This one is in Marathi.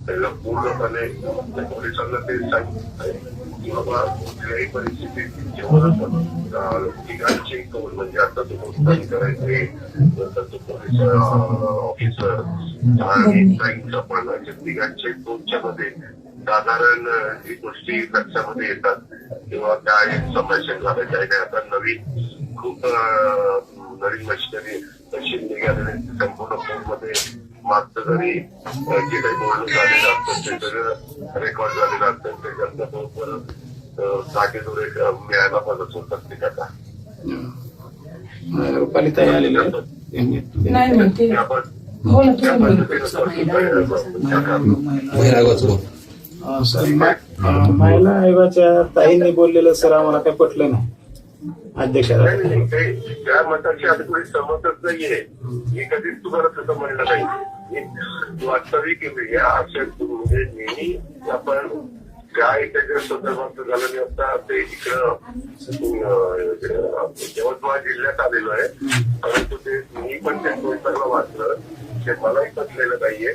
त्याला पूर्णपणे पोलिसांना ते सांगितलं की बाबा कुठल्याही परिस्थितीत जेव्हा तिघांचे कौल म्हणजे आता तो मुक्तानी करायचे नंतर तो पोलीस ऑफिसर आणि क्राईमचा पण अशा तिघांचे दोनच्या मध्ये साधारण जी गोष्टी लक्षामध्ये येतात किंवा काय संभाषण झालं काय नाही. आता नवीन खूप नवीन मशिनरी निघालेले संपूर्ण फोनमध्ये मागचं जरी जे काही बोलणं झालेलं असतं ते सगळं रेकॉर्ड झालेलं असतं. त्याच्यातनं तो परत जागेदोरे मिळायला मदत होतात ते त्याचा रुपालीताई आलेले नाही म्हणते सर महिला आयोगाच्या ताईंनी बोललेलं सर आम्हाला काही पटलं नाही अध्यक्षाला. नाही त्या मताची आधी कोणी सहमतच नाहीये. मी कधीच तुम्हाला तसं म्हणलं नाही. वास्तविक या अशा म्हणजे नेहमी आपण काय त्याच्या संदर्भात झालं नाही असता ते इकडं यवतमाळ जिल्ह्यात आलेलो आहे. परंतु ते मी पण त्या पुस्तकाला वाचलं ते मलाही पटलेलं नाहीये.